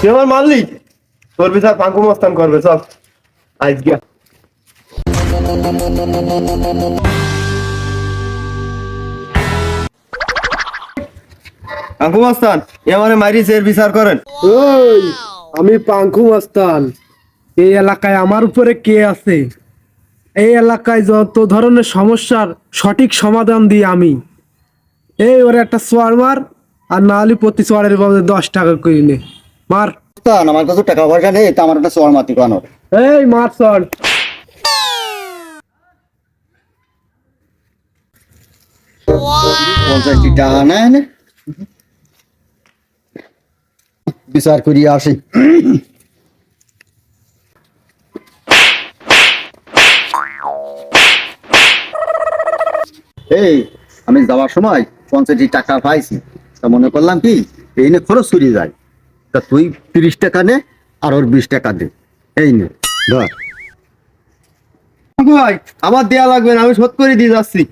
তুই আমার মারলি, তোর বিচার পাঙ্কু মস্তান করবে। চল আজ গিয়া পাঙ্কু মস্তান, এ আমারে মারিছে, এর বিচার করেন। ওই, আমি পাঙ্কু মাস্তান। এই এলাকায় আমার উপরে কে আছে? এই এলাকায় যত ধরনের সমস্যার সঠিক সমাধান দিই আমি। এই ওরা একটা সোয়ার মার, আর না হলে প্রতি সোয়ারের বাবদে 10 টাকা করে নে। মার। আমার কাছে টাকা পয়সা নেই, তা আমার একটা সোয়ার মাতি বানো। এই মার সর। 50 টাকা নেন, বিচার করিয়া আসি। এই আমি যাওয়ার সময় 50 টাকা পাইছি, তা মনে করলাম কি এই নে খরচ করিয়ে যায়, তা তুই 30 টাকা নে আর ওর 20 টাকা দে। এই নে ধর। ভাই আমার দেয়া লাগবে না, আমি শোধ করে দিয়ে যাচ্ছি।